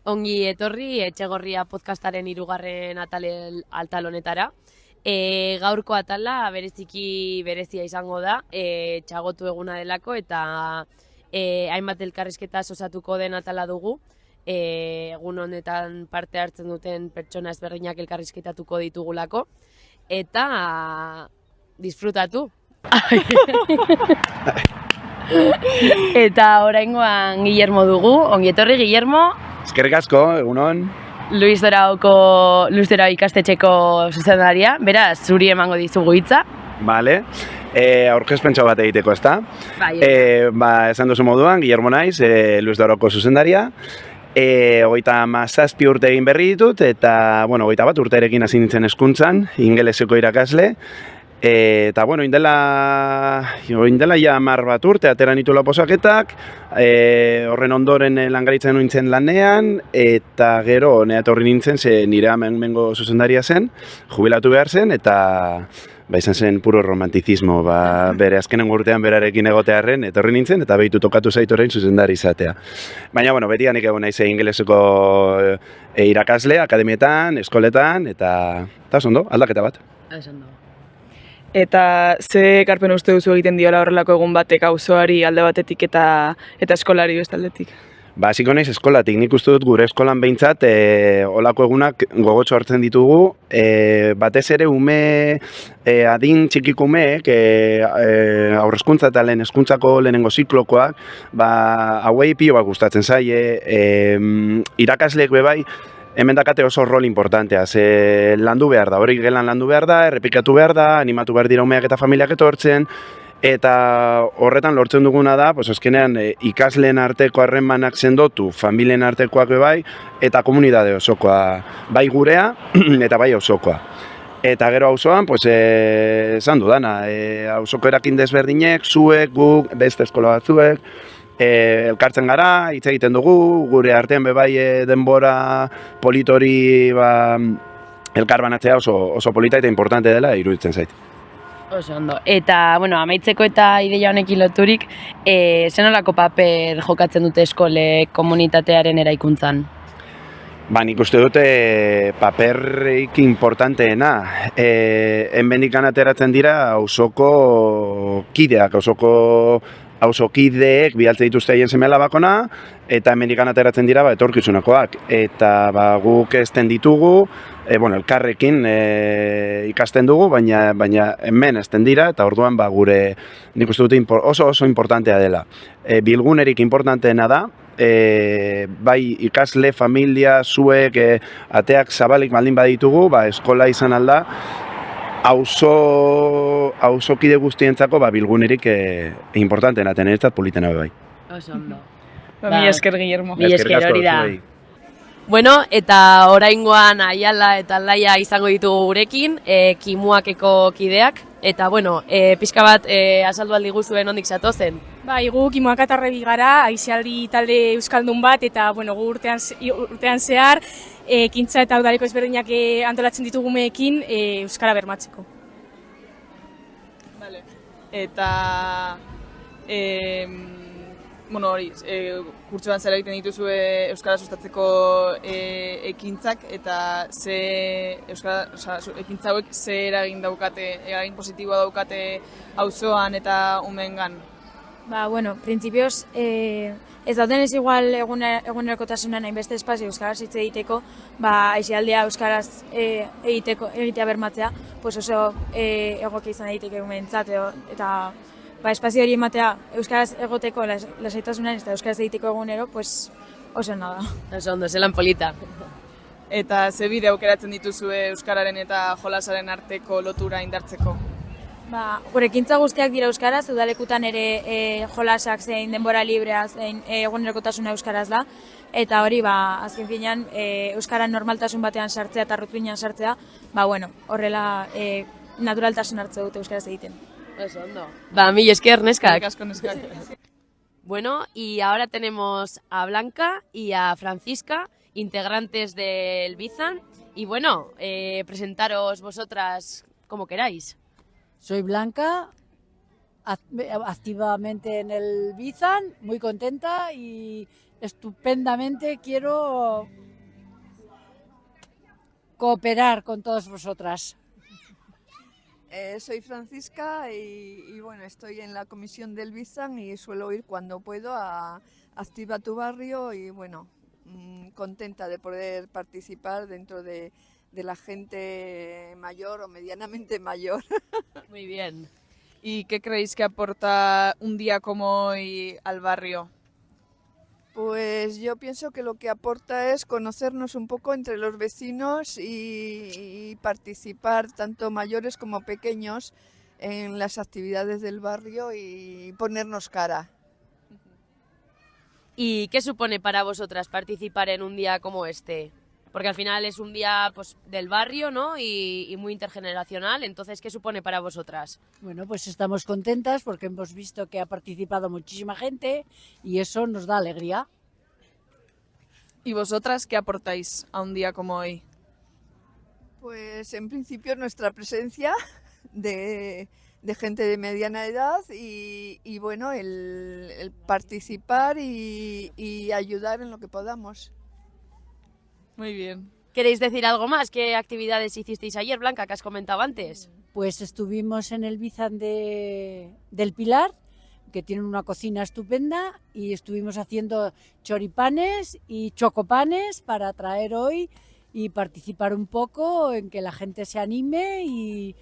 Ongi etorri Etxegorria podcastaren 3. atal honetara. Gaurko atala bereziki berezia izango da, txagotu eguna delako eta hainbat elkarrizketa osatuko den atala dugu. Egun honetan parte hartzen duten pertsona ezberdinak elkarrizketatuko ditugulako eta disfrutatu. Eta oraingoan Guillermo dugu, ongi etorri Guillermo. Eskerrik asko, egunon. Luis Dorao ikastetxeko zuzendaria, beraz, zuri emango dizugu hitza. Vale, aurkezpentxo bat egiteko, ezta? Bai. Esan duzu moduan, Guillermo naiz, Luis Doraoko zuzendaria. 37 urte egin berri ditut, eta, 21 urterekin hasi nintzen hezkuntzan, ingeleseko irakasle. Eta, indela ja 10 urte, atera nitula posaketak, horren ondoren langaritzen nintzen lanean, eta gero nea etorri nintzen, ze nire hemengo zuzendaria zen, jubilatu behar zen, eta izan zen puro romantizismo, bere azkenengo urtean berarekin egotearren, etorri nintzen, eta behitu tokatu zaitu orain zuzendari izatea. Baina, beti nik egon naiz ingeleseko irakasle, akademietan, eskoletan, eta ondo, aldaketa bat. Eta ze ekarpen uste duzu egiten diola horrelako egun batek auzoari alde batetik eta eskolari bestaldetik? Hasiko naiz eskolatik, nik uste dut gure eskolan behintzat olako egunak gogotxo hartzen ditugu, batez ere ume adin txikiko umeek, aurrezkuntza eta lehen hezkuntzako lehenengo ziklokoak, hauei pilo bat gustatzen zaie, irakasleek bebai, hemen dakate oso rol importantea, ze landu behar da, hori gelan landu behar da, errepikatu behar da, animatu behar dira umeak eta familiak etortzen, eta horretan lortzen duguna da, azkenean ikasleen arteko harremanak sendotu, familien artekoak bebai, eta komunitate osokoa, bai gurea eta bai auzokoa. Eta gero auzoan, esan dudana, auzoko erakunde ezberdinek, zuek, guk, beste eskola batzuek, elkartzen gara, hitz egiten dugu, gure artean bebai denbora politori elkar banatzea oso polita eta importante dela iruditzen zait. Oso ondo. Eta, amaitzeko eta ideia honekin loturik, zenolako paper jokatzen dute eskolek komunitatearen eraikuntzan? Nik uste dute paperrik importanteena. Hemendikan ateratzen dira auzoko kideak, auzokideek bialtze dituzte haien seme-alabakona, eta hemendikan ateratzen dira etorkizunakoak. Eta guk ezten ditugu, elkarrekin ikasten dugu, baina hemen ezten dira, eta orduan gure nik uste dute oso importantea dela. Bilgunerik importanteena da, bai ikasle, familia, zuek, ateak zabalik baldin baditugu, eskola izan alda, auzokide guztientzako bilgunerik importanteena, teneretzat politena bai. Oso ondo. Mila esker, Guillermo. Mila esker hori da. Bueno, eta oraingoan Aiala eta Laia izango ditugu gurekin, Kimuakeko kideak, eta pixka bat azaldu aldi guzuen ondik zatozen. Gu Kimuak atarrebi gara, aisialdi talde euskaldun bat, eta gu urtean zehar, ekintza eta udaleko ezberdinak antolatzen ditugu meekin euskara bermatzeko. Vale. Eta, kurtsoan zera egiten dituzue euskara sustatzeko ekintzak, eta ekintza hauek ze eragin daukate, eragin positiboa daukate auzoan eta umeengan? Printzipioz, ez dauden ez igual egunerokotasunan hainbeste espazio euskaraz hitz egiteko, aisialdea euskaraz egitea bermatzea, oso egokia izan daiteke umeentzat, eta espazio hori ematea euskaraz egoteko lasaitasunan eta euskaraz egiteko egunero, oso nada. Oso ondo, zelan polita. Eta ze bide aukeratzen dituzue euskararen eta jolasaren arteko lotura indartzeko? Gure ekintza guztiak dira euskaraz, udalekutan ere jolasak zein denbora librea zein egunerokotasuna euskaraz da, eta hori azken finean euskaran normaltasun batean sartzea eta rutinan sartzea, horrela naturaltasun hartze dute euskaraz egiten. Eso, ondo. Mil esker, neskak. Neskak. Bueno, y ahora tenemos a Blanca y a Francisca, integrantes del Bizan. Y presentaros vosotras como queráis. Soy Blanca, activamente en el Bizan, muy contenta y estupendamente quiero cooperar con todas vosotras. Soy Francisca y bueno, estoy en la comisión del Bizan y suelo ir cuando puedo a Activa tu Barrio y bueno, contenta de poder participar dentro de la gente mayor o medianamente mayor. Muy bien. ¿Y qué creéis que aporta un día como hoy al barrio? Pues yo pienso que lo que aporta es conocernos un poco entre los vecinos y participar tanto mayores como pequeños en las actividades del barrio y ponernos cara. ¿Y qué supone para vosotras participar en un día como este? Porque al final es un día pues, del barrio, ¿no? Y muy intergeneracional. Entonces, ¿qué supone para vosotras? Bueno, pues estamos contentas porque hemos visto que ha participado muchísima gente y eso nos da alegría. ¿Y vosotras qué aportáis a un día como hoy? Pues en principio nuestra presencia de gente de mediana edad y bueno, el participar y ayudar en lo que podamos. Muy bien. ¿Queréis decir algo más? ¿Qué actividades hicisteis ayer, Blanca, que has comentado antes? Pues estuvimos en el Bizan del Pilar, que tienen una cocina estupenda, y estuvimos haciendo choripanes y chocopanes para traer hoy y participar un poco en que la gente se anime y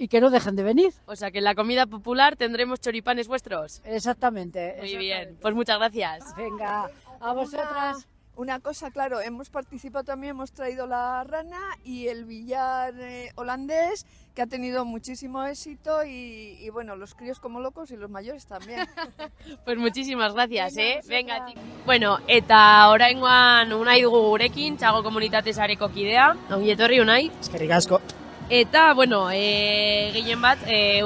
que no dejen de venir. O sea, que en la comida popular tendremos choripanes vuestros. Exactamente. Muy bien, pues muchas gracias. Venga, a vosotras. Una cosa, claro, hemos participado también, hemos traído la rana y el billar holandés, que ha tenido muchísimo éxito y bueno, los críos como locos y los mayores también. Pues muchísimas gracias, Venga, chicos. Bueno, eta oraingoan Unai dugu gurekin, Txago Komunitate Sareko kidea. Ongi etorri, Unai. Eskerrik asko. Eta, bueno, gehien bat,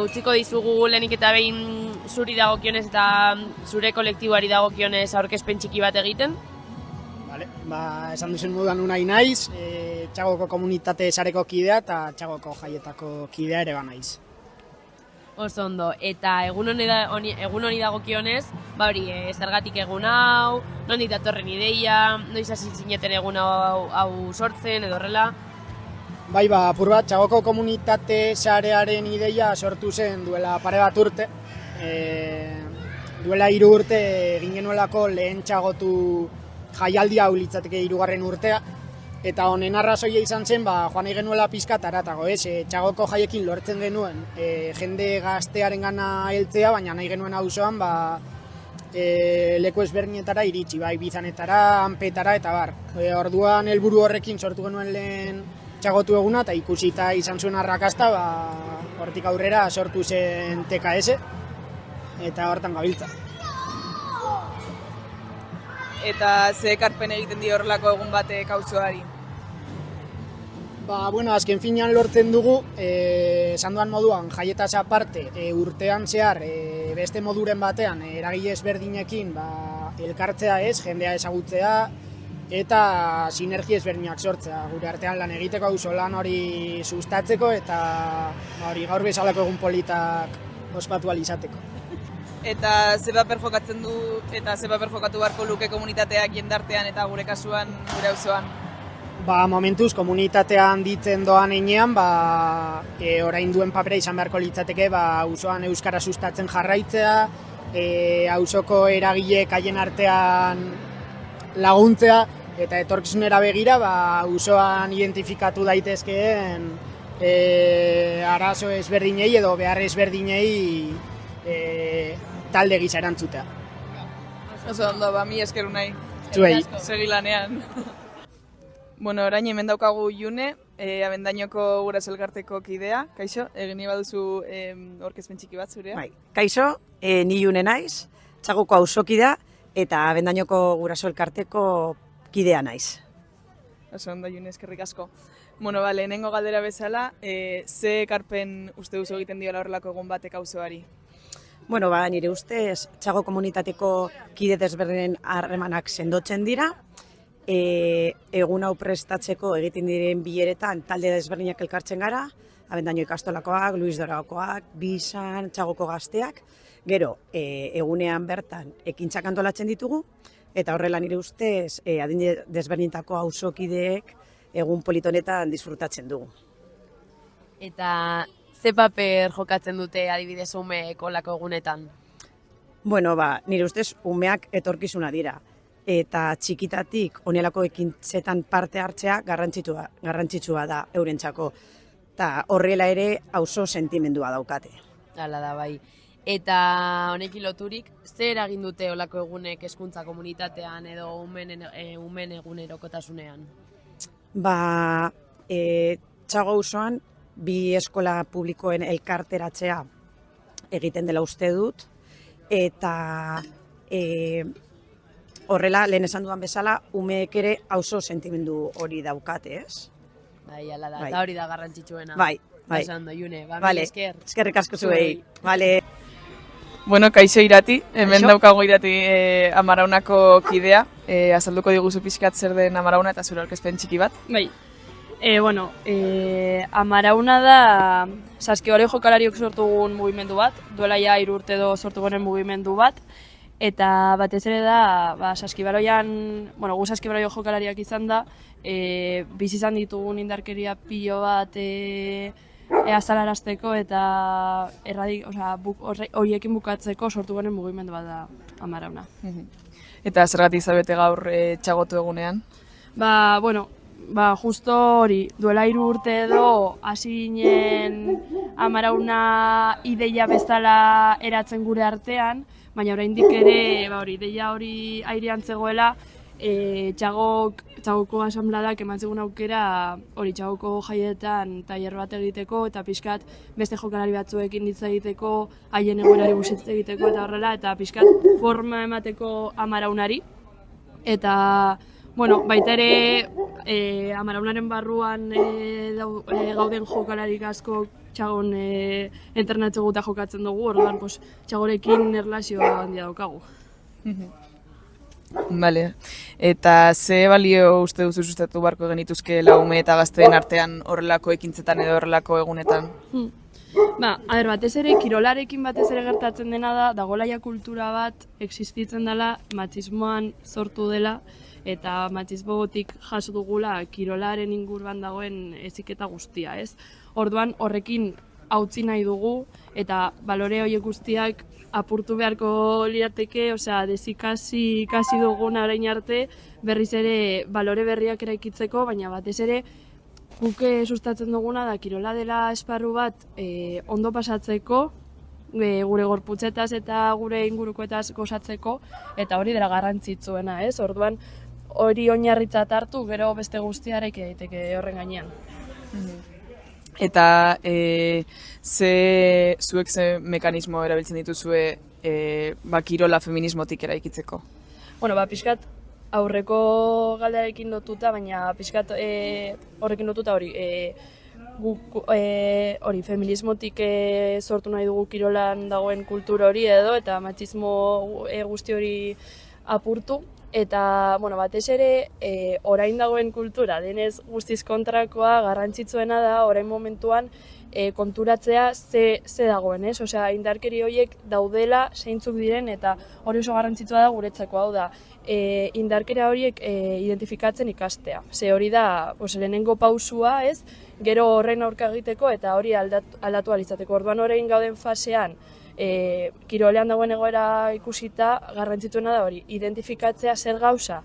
utziko dizugu lehenik eta behin zuri dagokionez eta zure kolektiboari dagokionez aurkezpen txiki bat egiten. Vale, esan duzen moduan Unai naiz, Txagoko Komunitate Sareko kidea eta Txagoko Jaietako kidea ere naiz. Oso ondo, eta egun honi dagokionez, hori, zergatik egun hau, nondik datorren ideia, noiz hasi zineten egun hau sortzen edo horrela. Bai, apur bat, Txagoko Komunitate Sarearen ideia sortu zen duela pare bat urte. Duela 3 urte egin genuelako lehen txagotu jaialdia hau litzateke 3. urtea. Eta honen arrazoia izan zen, joan nahi genuela pizkat haratago, Txagoko jaiekin lortzen genuen jende gaztearen gana heltzea, baina nahi genuen auzoan leku ezberdinetara iritsi, bai Bizanetara, Anpetara eta bar. Orduan helburu horrekin sortu genuen lehen txagotu eguna eta ikusita izan zuen arrakasta, hortik aurrera sortu zen TKS eta hortan gabiltza. Eta ze ekarpen egiten dio horrelako egun batek auzoari? Azken finean lortzen dugu, esan duan moduan, jaietaz aparte, urtean zehar, beste moduren batean, eragile ezberdinekin elkartzea jendea ezagutzea, eta sinergia ezberdinak sortzea, gure artean lan egiteko, auzolan hori sustatzeko, eta gaur bezalako egun politak ospatu ahal izateko. Eta ze paper jokatzen du, eta ze paper jokatu beharko luke komunitateak jendartean eta gure kasuan, gure auzoan? Momentuz, komunitatean ditzen doan einean, orain duen papera izan beharko litzateke, auzoan euskara sustatzen jarraitzea, auzoko eragileek haien artean laguntzea, eta etorkizunera begira, auzoan identifikatu daitezkeen arazo ezberdinei edo behar ezberdinei talde gisa erantzutea. Oso ondo, mi esker Unai. Zuei. Segi lanean. Bueno, orain hemen daukagu June, Abendainoko Guraso Elkarteko kidea. Kaixo, egin baduzu aurkezpen txiki bat zurea? Bai, kaixo, ni June naiz, Txagoko auzokidea eta Abendainoko Guraso Elkarteko kidea naiz. Oso ondo, June, eskerrik asko. Bueno, lehenengo galdera bezala, ze ekarpen uste duzu egiten diola horrelako egun batek auzoari? Bueno, nire ustez, Txago komunitateko kide desberdinen harremanak sendotzen dira, egun hau prestatzeko egiten diren bileretan talde desberdinak elkartzen gara, Abendaino ikastolakoak, Luis Doragokoak, Bizan, Txagoko gazteak, gero egunean bertan ekintzak antolatzen ditugu, eta horrela nire ustez adin desberdinetako auzokideek egun politonetan disfrutatzen dugu. Eta ze paper jokatzen dute adibidez umeek olako egunetan? Bueno, nire ustez umeak etorkizuna dira. Eta txikitatik honelako ekintzetan parte hartzea garrantzitsua da eurentzako. Eta horrela ere auzo sentimendua daukate. Hala da, bai. Eta honekin loturik, zer eragin dute olako egunek hezkuntza komunitatean edo umen egunerokotasunean? Txago auzoan bi eskola publikoen elkarteratzea egiten dela uste dut, eta horrela, lehen esan dudan bezala, umeek ere auzo sentimendu hori daukate, ez? Bai, hala da, eta hori da garrantzitsuena. Bai. Esan do, June, Vale. esker. Eskerrik asko zuei. Vale. Bueno, kaixo Irati, hemen daukago Irati Amaraunako kidea. Azalduko diguzu pixkat zer den Amarauna eta zure aurkezpen txiki bat. Bai. Amarauna da Saskibaloi jokalariok sortu gun mugimendu bat, duela ja 3 urte edo sortu gunen mugimendu bat, eta batez ere da, Saskibaloian, gu Saskibaloio jokalariak izan da, bizi izan ditugun indarkeria pilo bat azalarazteko eta horiekin bukatzeko sortu gunen mugimendu bat da Amarauna. Eta zergatik zabete gaur txagotu egunean? Justo hori, duela 3 urte edo hasi ginen Amarauna ideia bezala eratzen gure artean, baina oraindik ere ideia hori airean zegoela, Txagoko asanbladak eman zigun aukera hori Txagoko jaietan tailer bat egiteko eta pixkat beste jokalari batzuekin hitz egiteko, haien egoerari buruz egiteko eta horrela, eta pixkat forma emateko Amaraunari. Eta baita ere Amaraunaren barruan gauden jokalarik asko Txagon entrenatzeko eta jokatzen dugu, orduan Txagorekin erlazio handia daukagu. Bale, eta ze balio uste duzu sustatu beharko genituzke ume eta gazteen artean horrelako ekintzetan edo horrelako egunetan? Batez ere, kirolarekin batez ere gertatzen dena da, dagoela kultura bat existitzen dela, matxismoan sortu dela, eta matxismotik jaso dugula kirolaren inguruan dagoen heziketa guztia, ez? Orduan horrekin hautsi nahi dugu, eta balore horiek guztiak apurtu beharko lirateke, desikasi duguna orain arte, berriz ere balore berriak eraikitzeko, baina batez ere guke sustatzen duguna da kirola dela esparru bat ondo pasatzeko, gure gorputzetaz eta gure ingurukoetaz gozatzeko, eta hori dela garrantzitsuena, ez? Orduan hori oinarritzat hartu, gero beste guztiarek daiteke horren gainean. Eta zuek ze mekanismo erabiltzen dituzue kirola feminismotik eraikitzeko? Pixkat aurreko galdearekin lotuta, baina pixkat horrekin lotuta hori feminismotik sortu nahi dugu kirolan dagoen kultura hori edo, eta matxismo guzti hori apurtu. Eta, batez ere, orain dagoen kultura, denez guztiz kontrakoa, garrantzitsuena da, orain momentuan konturatzea ze dagoen, ez? Indarkeri horiek daudela, zeintzuk diren, eta hori oso garrantzitsua da guretzako, hau da, indarkeria horiek identifikatzen ikastea. Ze hori da, lehenengo pausua, ez? Gero horren aurka egiteko eta hori aldatu alizateko. Orduan orain gauden fasean, kirolean dagoen egoera ikusita, garrantzituena da hori, identifikatzea zer gauza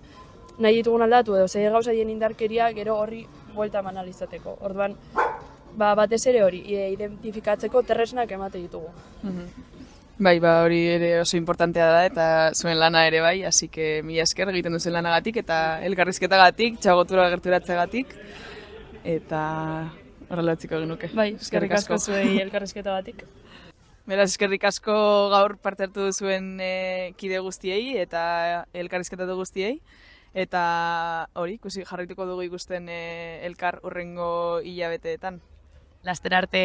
nahi ditugun aldatu edo zer gauza dien indarkeria gero horri buelta eman alizateko. Orduan, batez ere hori, identifikatzeko tresnak emate ditugu. Bai, hori ere oso importantea da eta zuen lana ere bai, así que mila esker egiten duzen lanagatik eta elkarrizketagatik, txagotura gerturatzeagatik, eta horrela utziko genuke. Bai, eskerrik asko zuei elkarrizketagatik. Beraz, eskerrik asko gaur parte hartu duzuen kide guztiei eta elkarrizketatu guztiei. Eta hori, jarraituko dugu ikusten elkar hurrengo hilabeteetan. Laster arte!